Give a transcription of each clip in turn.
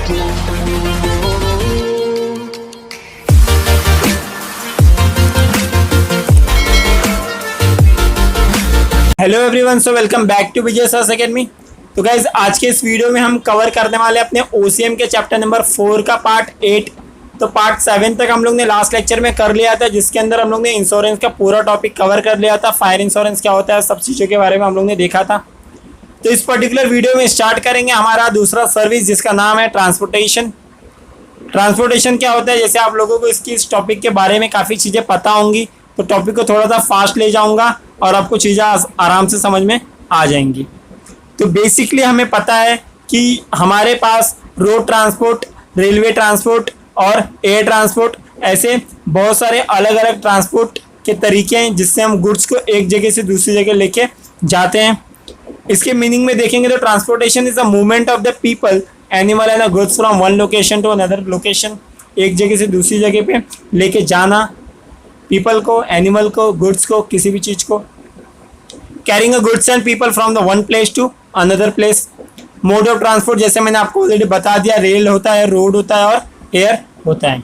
Hello everyone, so welcome back to Vijay sir's academy. तो guys आज के इस वीडियो में हम कवर करने वाले अपने ओसीएम के चैप्टर नंबर 4 का पार्ट 8। तो पार्ट 7 तक हम लोग ने लास्ट लेक्चर में कर लिया था, जिसके अंदर हम लोग ने इंश्योरेंस का पूरा टॉपिक कवर कर लिया था। फायर इंश्योरेंस क्या होता है, सब चीज़ों के बारे में हम लोग ने देखा था। तो इस पर्टिकुलर वीडियो में स्टार्ट करेंगे हमारा दूसरा सर्विस, जिसका नाम है ट्रांसपोर्टेशन। ट्रांसपोर्टेशन क्या होता है, जैसे आप लोगों को इस टॉपिक के बारे में काफ़ी चीज़ें पता होंगी, तो टॉपिक को थोड़ा सा फास्ट ले जाऊंगा और आपको चीज़ें आराम से समझ में आ जाएंगी। तो बेसिकली हमें पता है कि हमारे पास रोड ट्रांसपोर्ट, रेलवे ट्रांसपोर्ट और एयर ट्रांसपोर्ट, ऐसे बहुत सारे अलग अलग ट्रांसपोर्ट के तरीके हैं जिससे हम गुड्स को एक जगह से दूसरी जगह लेके जाते हैं। इसके मीनिंग में देखेंगे तो transportation is the movement of the people, animal and goods from one location to another location. एक जगह से दूसरी जगह पे लेके जाना, पीपल को, एनिमल को, गुड्स को, किसी भी चीज़ को। Carrying a goods and people from the one place to another place. Mode of transport जैसे मैंने आपको ऑलरेडी बता दिया, रेल होता है, रोड होता है और एयर होता है।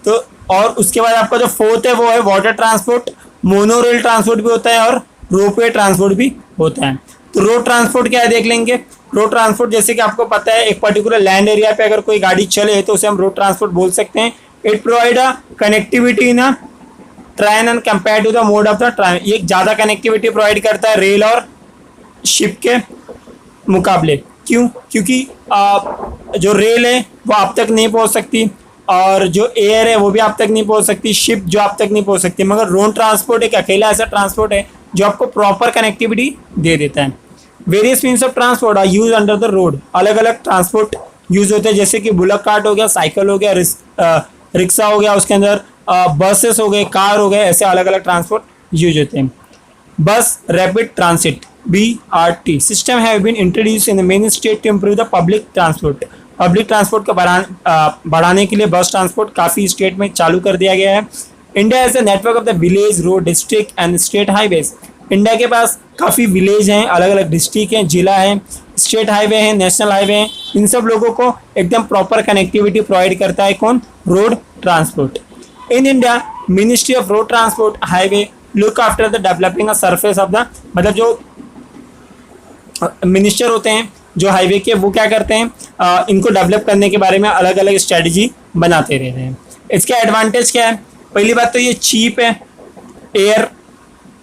तो और उसके बाद आपका जो फोर्थ है वो है water transport. Mono rail transport भी होता है और रोपवे ट्रांसपोर्ट भी होता है। तो रोड ट्रांसपोर्ट क्या है देख लेंगे। रोड ट्रांसपोर्ट जैसे कि आपको पता है, एक पर्टिकुलर लैंड एरिया पे अगर कोई गाड़ी चले तो उसे हम रोड ट्रांसपोर्ट बोल सकते हैं। It provide a connectivity in a train and compare to the mode of the train. ये ज़्यादा कनेक्टिविटी प्रोवाइड करता है रेल और शिप के मुकाबले। क्यों? क्योंकि जो रेल है वो आप तक नहीं पहुंच सकती और जो एयर है वो भी आप तक नहीं पहुंच सकती, शिप जो आप तक नहीं पहुंच सकती। मगर रोड ट्रांसपोर्ट एक अकेला ऐसा ट्रांसपोर्ट है जो आपको प्रॉपर कनेक्टिविटी दे देता है। Various means of transport are use under the road. अलग अलग ट्रांसपोर्ट यूज होते हैं, जैसे कि बुलक कार्ट हो गया, साइकिल हो गया, रिक्शा हो गया, उसके अंदर बसेस हो गए, कार हो गए, ऐसे अलग अलग ट्रांसपोर्ट यूज होते हैं। Bus rapid transit BRT system have been introduce in the many state to improve the public transport. Public transport को बढ़ाने के लिए बस ट्रांसपोर्ट काफ़ी स्टेट में चालू कर दिया गया है। India has a network of the village, road, district and state highways. India के पास काफ़ी विलेज हैं, अलग अलग डिस्ट्रिक्ट हैं, जिला हैं, स्टेट हाईवे हैं, नेशनल हाईवे हैं। इन सब लोगों को एकदम प्रॉपर कनेक्टिविटी प्रोवाइड करता है कौन? Road transport. In India, Ministry of Road Transport Highway look after the developing a surface of the, मतलब जो मिनिस्टर होते हैं जो हाईवे के, वो क्या करते हैं, इनको डेवलप करने के बारे में अलग अलग स्ट्रेटजी बनाते रहते हैं। इसके एडवांटेज क्या है? पहली बात तो ये चीप है, एयर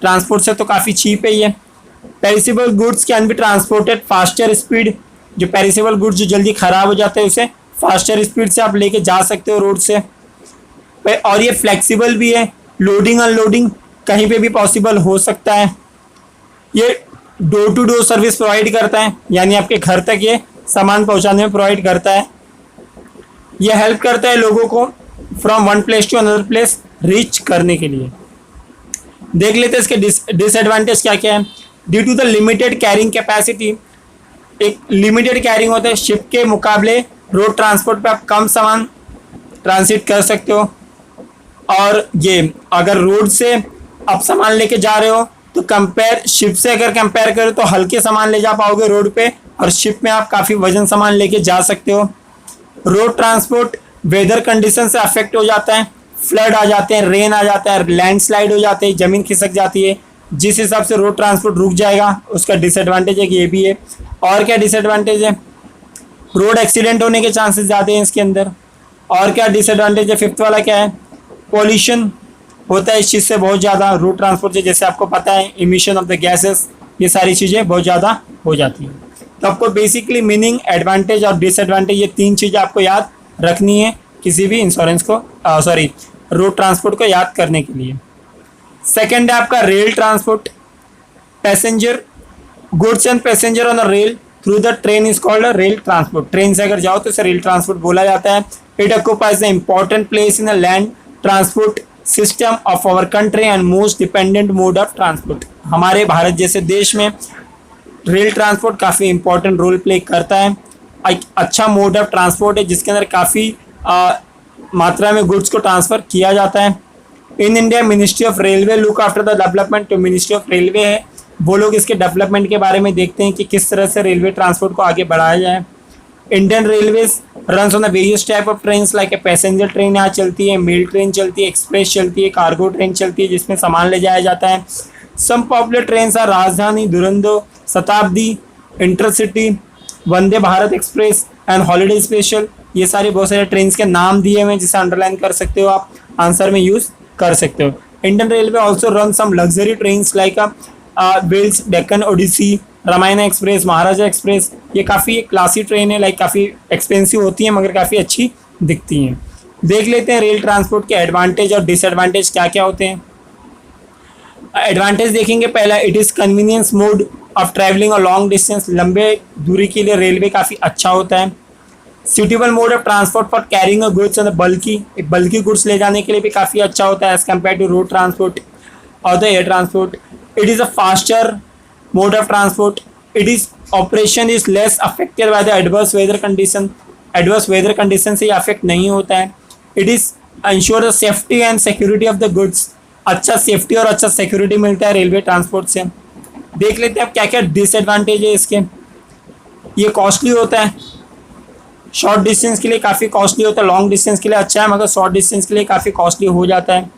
ट्रांसपोर्ट से तो काफ़ी चीप है ये। Perishable goods can be transported faster speed. जो पेरिसेबल गुड्स जो जल्दी ख़राब हो जाते हैं उसे फास्टर स्पीड से आप लेके जा सकते हो रोड से। और ये फ्लेक्सिबल भी है, लोडिंग अनलोडिंग कहीं पे भी पॉसिबल हो सकता है। ये door to door service provide करता है, यानी आपके घर तक ये सामान पहुंचाने में प्रोवाइड करता है। ये हेल्प करता है लोगों को from one place to another place reach करने के लिए। देख लेते हैं इसके डिसएडवांटेज क्या क्या है। Due to the limited carrying capacity, एक लिमिटेड कैरिंग होता है, शिप के मुकाबले रोड ट्रांसपोर्ट पे आप कम सामान ट्रांसिट कर सकते हो। और ये अगर रोड से आप सामान लेके जा रहे हो तो कंपेयर शिप से अगर कंपेयर करें तो हल्के सामान ले जा पाओगे रोड पे, और शिप में आप काफ़ी वजन सामान लेके जा सकते हो। रोड ट्रांसपोर्ट वेदर कंडीशन से अफेक्ट हो जाता है, फ्लड आ जाते हैं, रेन आ जाता है, लैंडस्लाइड हो जाते हैं, ज़मीन खिसक जाती है, जिस हिसाब से रोड ट्रांसपोर्ट रुक जाएगा। उसका डिसएडवांटेज है कि ये भी है। और क्या डिसएडवांटेज है? रोड एक्सीडेंट होने के चांसेस ज़्यादा हैं इसके अंदर। और क्या डिसएडवांटेज है? फिफ्थ वाला क्या है? पॉल्यूशन होता है इस चीज़ से बहुत ज़्यादा, रोड ट्रांसपोर्ट से, जैसे आपको पता है इमिशन ऑफ द गैसेस, ये सारी चीज़ें बहुत ज़्यादा हो जाती हैं। तो आपको बेसिकली मीनिंग, एडवांटेज और डिसएडवांटेज, ये तीन चीज़ें आपको याद रखनी है किसी भी इंश्योरेंस को, रोड ट्रांसपोर्ट को याद करने के लिए। सेकेंड है आपका rail transport. Passenger, goods and passenger on the rail through the train is called rail transport. Train से अगर जाओ तो इसे रेल ट्रांसपोर्ट बोला जाता है। It occupies the important place in the land transport system of our country and most dependent mode of transport. हमारे भारत जैसे देश में रेल ट्रांसपोर्ट काफ़ी इंपॉर्टेंट रोल प्ले करता है। एक अच्छा मोड ऑफ ट्रांसपोर्ट है जिसके अंदर काफ़ी मात्रा में गुड्स को ट्रांसफ़र किया जाता है। In India ministry of railway look after the development. तो मिनिस्ट्री ऑफ रेलवे है, वो लोग इसके डेवलपमेंट के बारे में देखते हैं कि किस तरह से रेलवे ट्रांसपोर्ट को आगे बढ़ाया जाए। Indian railways runs on the various type of trains like a passenger train यहाँ चलती है, मेल ट्रेन चलती है, एक्सप्रेस चलती है, कार्गो ट्रेन चलती है जिसमें सामान ले जाया जाता है। सम पॉपुलर ट्रेन्स आर राजधानी, दुरंतो, शताब्दी, intercity, Vande Bharat express and holiday special. ये सारे बहुत सारे ट्रेन्स के नाम दिए हुए हैं जिसे अंडरलाइन कर सकते हो, आप आंसर में यूज कर सकते हो। Indian railway also run some luxury trains like wheels, Deccan Odyssey, Ramayan express, Maharaja express. ये काफ़ी क्लासी ट्रेन है, लाइक काफ़ी एक्सपेंसिव होती है मगर काफ़ी अच्छी दिखती हैं। देख लेते हैं रेल ट्रांसपोर्ट के एडवांटेज और डिसएडवांटेज क्या क्या होते हैं। एडवांटेज देखेंगे, पहला it is convenience mode of travelling और लॉन्ग डिस्टेंस। लंबे दूरी के लिए रेलवे काफ़ी अच्छा होता है। Suitable mode of transport for carrying a goods and बल्कि गुड्स ले जाने के लिए भी काफ़ी अच्छा होता है as compare to road transport और the air transport. It is a faster mode of transport. It is operation is less affected by the adverse weather condition. Adverse weather condition से अफेक्ट नहीं होता है। It is ensure the safety and security of the goods. अच्छा safety और अच्छा security मिलता है railway transport से। देख लेते हैं अब क्या क्या डिसएडवांटेज है इसके। ये कॉस्टली होता है, शॉर्ट डिस्टेंस के लिए काफ़ी कॉस्टली होता है। लॉन्ग डिस्टेंस के लिए अच्छा है मगर शॉर्ट डिस्टेंस के लिए काफ़ी कॉस्टली हो जाता है।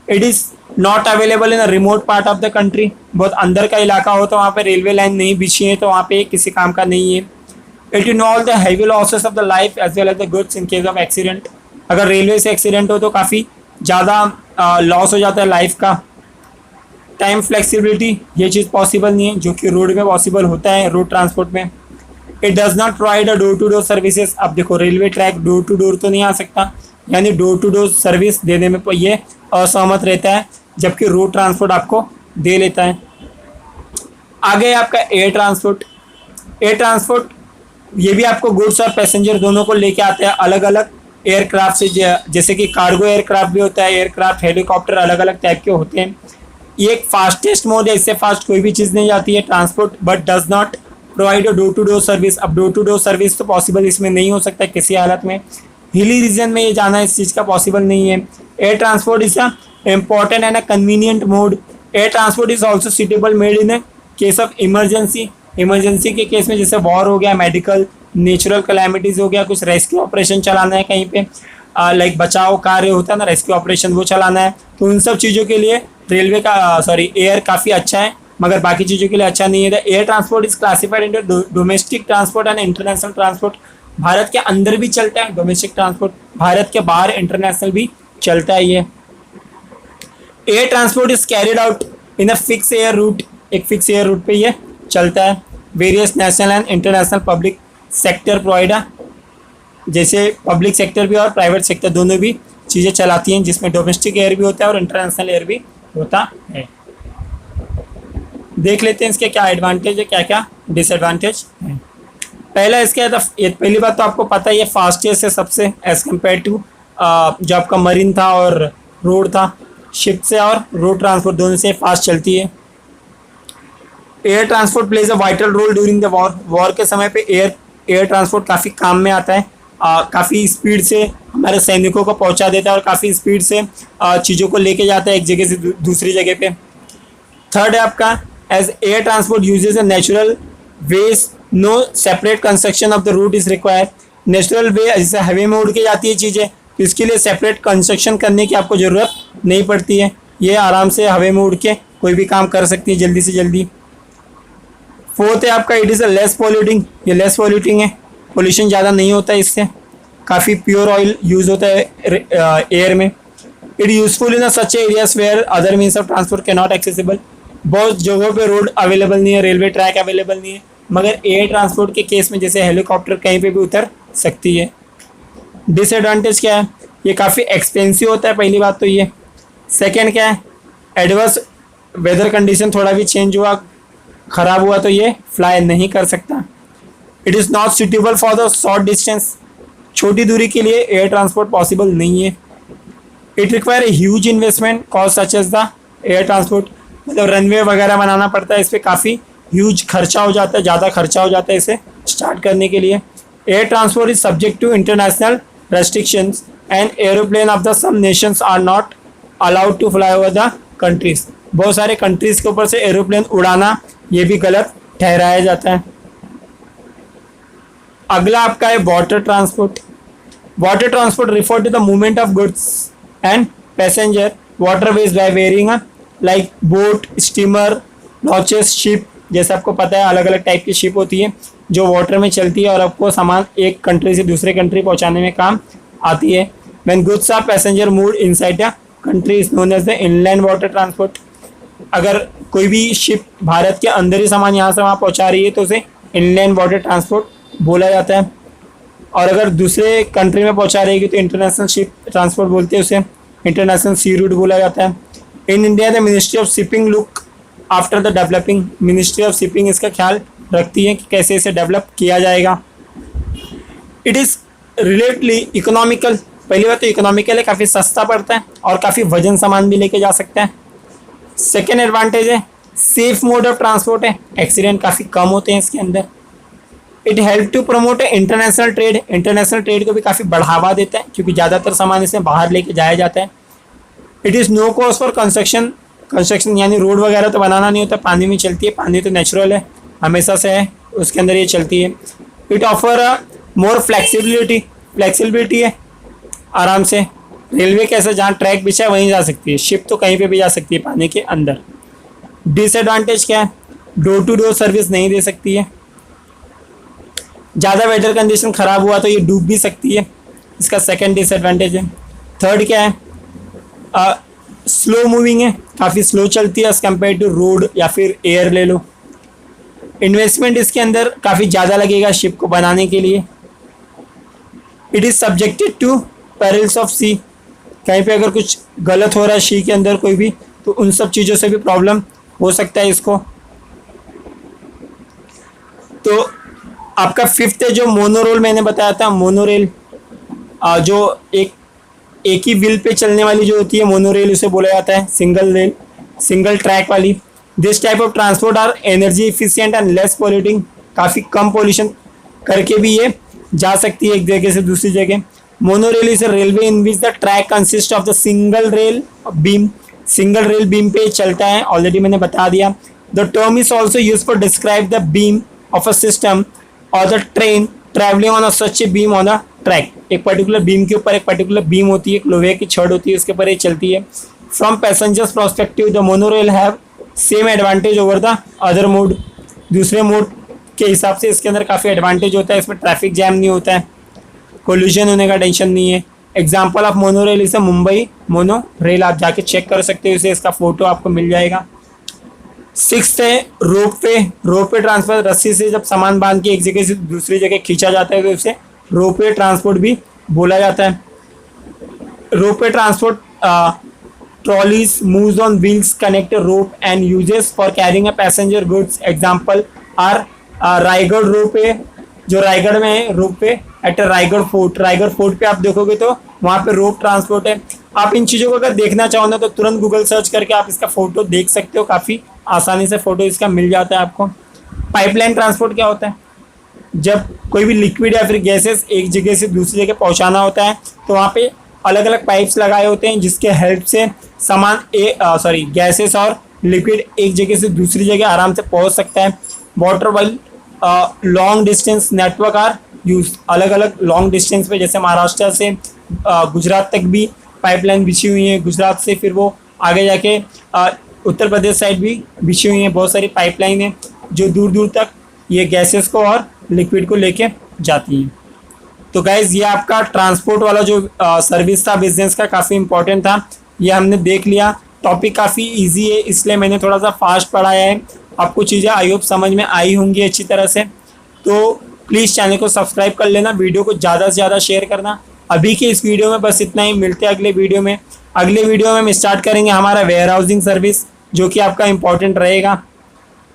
It is not available in a remote part of the country. बहुत अंदर का इलाका हो तो वहाँ पे रेलवे लाइन नहीं बिछी है तो वहाँ पे किसी काम का नहीं है। It involve the heavy losses of the life as well as the goods in case of accident. अगर रेलवे से एक्सीडेंट हो तो काफ़ी ज़्यादा लॉस हो जाता है लाइफ का। टाइम फ्लेक्सिबिलिटी, ये चीज़ पॉसिबल नहीं है जो कि रोड में पॉसिबल होता है रोड ट्रांसपोर्ट में। It does not provide a door to door services. अब देखो railway track door to door तो नहीं आ सकता, यानी डोर टू डोर सर्विस देने में ये असहमत रहता है, जबकि रोड ट्रांसपोर्ट आपको दे लेता है। आगे आपका एयर ट्रांसपोर्ट। एयर ट्रांसपोर्ट ये भी आपको गुड्स और पैसेंजर दोनों को लेके आते हैं अलग अलग एयरक्राफ्ट से, जैसे कि कार्गो एयरक्राफ्ट भी होता है, एयरक्राफ्ट हेलीकॉप्टर अलग अलग टाइप के होते हैं। ये एक फास्टेस्ट मोड है, इससे फास्ट कोई भी चीज़ नहीं जाती है transport, but does not provide a door to door service. अब डोर टू डोर सर्विस तो पॉसिबल इसमें नहीं हो सकता किसी हालत में। हिली रीजन में ये जाना इस चीज़ का पॉसिबल नहीं है। Air transport is a important and a convenient mode. Air transport is also suitable made in A case of emergency. Emergency के केस में जैसे वॉर हो गया, मेडिकल, नेचुरल कैलामिटीज़ हो गया, कुछ रेस्क्यू ऑपरेशन चलाना है कहीं पे, लाइक बचाव कार्य होता है ना, रेस्क्यू ऑपरेशन, वो चलाना है, तो उन सब चीज़ों के लिए रेलवे का एयर काफ़ी अच्छा है मगर बाकी चीज़ों के लिए अच्छा नहीं है। The air transport is classified into domestic transport and international transport. Bharat के अंदर भी चलता है डोमेस्टिक ट्रांसपोर्ट, भारत के बाहर इंटरनेशनल भी चलता है ये। Air transport is carried out in a fix air root. एक फिक्स एयर रूट पे ये चलता है। Various national and international public sector provider, जैसे पब्लिक सेक्टर भी और प्राइवेट सेक्टर दोनों भी चीज़ें चलाती हैं, जिसमें डोमेस्टिक एयर भी होता है और इंटरनेशनल एयर भी होता है। देख लेते हैं इसके क्या एडवांटेज है, क्या क्या डिसएडवांटेज है। पहला इसके पहली बात तो आपको पता ही है, फास्टेस्ट है सबसे एज कम्पेयर टू जो आपका मरीन था और रोड था। शिप से और रोड ट्रांसपोर्ट दोनों से फास्ट चलती है। Air transport plays a vital role during the war के समय पे एयर ट्रांसपोर्ट काफ़ी काम में आता है। काफ़ी स्पीड से हमारे सैनिकों को पहुंचा देता है और काफ़ी स्पीड से चीज़ों को लेके जाता है एक जगह से दूसरी जगह पे। थर्ड है आपका, as air transport uses a natural ways, no separate construction of the route is required. Natural way जैसे हवे में उड़ के जाती है चीज़ें, तो इसके लिए सेपरेट कंस्ट्रक्शन करने की आपको ज़रूरत नहीं पड़ती है। ये आराम से हवे में उड़ के कोई भी काम कर सकती है जल्दी से जल्दी। फोर्थ है आपका, it is a less polluting. ये लेस पॉल्यूटिंग है, पोल्यूशन ज़्यादा नहीं होता है इससे। काफ़ी प्योर ऑयल यूज़ होता है एयर में। It useful in such areas where other means of transport can not accessible. बहुत जगहों पे रोड अवेलेबल नहीं है, रेलवे ट्रैक अवेलेबल नहीं है, मगर एयर ट्रांसपोर्ट के केस में जैसे हेलीकॉप्टर कहीं पे भी उतर सकती है। डिसएडवांटेज क्या है, ये काफ़ी एक्सपेंसिव होता है, पहली बात तो ये। सेकेंड क्या है, एडवर्स वेदर कंडीशन थोड़ा भी चेंज हुआ, ख़राब हुआ तो ये फ्लाई नहीं कर सकता। It is not suitable for the short distance. छोटी दूरी के लिए एयर ट्रांसपोर्ट पॉसिबल नहीं है। It require a huge investment cost such as the air transport. मतलब रनवे वगैरह बनाना पड़ता है, इस पर काफ़ी ह्यूज खर्चा हो जाता है, ज़्यादा खर्चा हो जाता है इसे स्टार्ट करने के लिए। Air transport is subject to international restrictions and aeroplane of the some nations are not allowed to fly over the countries. बहुत सारे कंट्रीज़ के ऊपर से एरोप्लेन उड़ाना ये भी गलत ठहराया जाता है। अगला आपका है water transport. Water transport refer to the movement of goods and passenger waterways by wearing like boat, steamer, launches, ship. जैसे आपको पता है अलग अलग टाइप की शिप होती है जो वाटर में चलती है और आपको सामान एक कंट्री से दूसरे कंट्री पहुंचाने में काम आती है। When goods are passenger moved inside the country is known as the inland water transport. अगर कोई भी शिप भारत के अंदर ही सामान यहाँ से वहाँ पहुँचा रही है तो उसे इनलैंड वाटर ट्रांसपोर्ट बोला जाता है। और अगर दूसरे कंट्री में पहुँचा रहेगी तो इंटरनेशनल शिप ट्रांसपोर्ट बोलते हैं, उसे इंटरनेशनल सी रूट बोला जाता है। In India the ministry of shipping look after the developing. Ministry of shipping इसका ख्याल रखती है कि कैसे इसे डेवलप किया जाएगा। It is relatively economical. पहली बात तो इकोनॉमिकल है, काफ़ी सस्ता पड़ता है और काफ़ी वजन सामान भी लेके जा सकता है। सेकेंड एडवांटेज है सेफ मोड ऑफ ट्रांसपोर्ट है, एक्सीडेंट काफ़ी कम होते हैं इसके अंदर। It help to promote international trade. International trade को भी काफ़ी बढ़ावा देता है क्योंकि ज़्यादातर सामान इसमें बाहर लेके जाया जाता है। It is no cost for construction यानी रोड वगैरह तो बनाना नहीं होता, पानी में चलती है। पानी तो नेचुरल है, हमेशा से है, उसके अंदर ये चलती है। इट ऑफर मोर फ्लेक्सिबिलिटी है, आराम से रेलवे कैसे जहाँ ट्रैक बिछा है वहीं जा सकती है, शिप तो कहीं पे भी जा सकती है पानी के अंदर। डिसएडवांटेज क्या है, डोर टू डोर सर्विस नहीं दे सकती है, ज़्यादा वेदर कंडीशन ख़राब हुआ तो ये डूब भी सकती है, इसका सेकंड डिसएडवांटेज है। थर्ड क्या है, स्लो मूविंग है, काफ़ी स्लो चलती है एज़ कम्पेयर टू रोड या फिर एयर ले लो। इन्वेस्टमेंट इसके अंदर काफ़ी ज़्यादा लगेगा शिप को बनाने के लिए। It is subjected to perils of sea. कहीं पे अगर कुछ गलत हो रहा है सी के अंदर कोई भी तो उन सब चीज़ों से भी प्रॉब्लम हो सकता है इसको। तो आपका फिफ्थ है जो मोनोरेल मैंने बताया था, मोनोरेल जो एक ही व्हील पे चलने वाली जो होती है मोनोरेल उसे बोला जाता है, सिंगल ट्रैक वाली। This type of transport are energy efficient and less polluting. काफ़ी कम पॉल्यूशन करके भी ये जा सकती है एक जगह से दूसरी जगह। Monorail is a railway in which the track consist of the single rail beam पे चलता है, ऑलरेडी मैंने बता दिया। The term is also use for describe the beam of a system और the train travelling on a such a beam on a track. एक particular beam के ऊपर एक पर्टिकुलर बीम होती है, एक लोहे की छड़ होती है, उसके ऊपर ये चलती है। From passengers perspective the monorail have same advantage over the other mode. दूसरे मोड के हिसाब से इसके अंदर काफ़ी एडवांटेज होता है, इसमें ट्रैफिक जैम नहीं होता है, कोल्यूशन होने का टेंशन नहीं है। एग्जाम्पल ऑफ मोनोरेल इसे मुंबई मोनो रेल, आप जाके चेक कर सकते हो इसे, इसका फोटो आपको मिल जाएगा। सिक्स्थ है रोप वे ट्रांसफर। रस्सी से जब सामान बांध के एक जगह से दूसरी जगह खींचा जाता है तो उसे रोप वे ट्रांसपोर्ट भी बोला जाता है। Rope way transport trolleys moves on wheels connect rope and uses for carrying a passenger goods. Example are Raigad rope way, जो रायगढ़ में है rope way at Raigad fort पे आप देखोगे तो वहाँ पे रोप ट्रांसपोर्ट है। आप इन चीज़ों को अगर देखना चाहो ना तो तुरंत गूगल सर्च करके आप इसका फ़ोटो देख सकते हो, काफ़ी आसानी से फ़ोटो इसका मिल जाता है आपको। पाइपलाइन ट्रांसपोर्ट क्या होता है, जब कोई भी लिक्विड या फिर गैसेस एक जगह से दूसरी जगह पहुँचाना होता है तो वहाँ पे अलग अलग पाइप्स लगाए होते हैं जिसके हेल्प से सामान गैसेस और लिक्विड एक जगह से दूसरी जगह आराम से पहुँच सकता है। Water while long distance network are use. अलग अलग लॉन्ग डिस्टेंस पे जैसे महाराष्ट्र से गुजरात तक भी पाइपलाइन बिछी हुई है, गुजरात से फिर वो आगे जाके उत्तर प्रदेश साइड भी बिछी हुई हैं। बहुत सारी पाइपलाइन है जो दूर दूर तक ये गैसेस को और लिक्विड को लेके जाती हैं। तो गाइज़ ये आपका ट्रांसपोर्ट वाला जो सर्विस था बिजनेस का काफ़ी इंपॉर्टेंट था, ये हमने देख लिया। टॉपिक काफ़ी इजी है इसलिए मैंने थोड़ा सा फास्ट पढ़ाया है, आपको चीज़ें आई होप समझ में आई होंगी अच्छी तरह से। तो प्लीज़ चैनल को सब्सक्राइब कर लेना, वीडियो को ज़्यादा से ज़्यादा शेयर करना। अभी के इस वीडियो में बस इतना ही, मिलते हैं अगले वीडियो में। अगले वीडियो में हम स्टार्ट करेंगे हमारा वेयर हाउसिंग सर्विस जो कि आपका इंपॉर्टेंट रहेगा।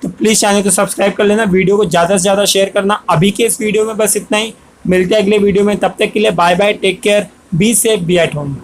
तो प्लीज़ चैनल को सब्सक्राइब कर लेना, वीडियो को ज़्यादा से ज़्यादा शेयर करना। अभी के इस वीडियो में बस इतना ही, मिलते हैं अगले वीडियो में। तब तक के लिए bye bye, take care, be safe, be at home.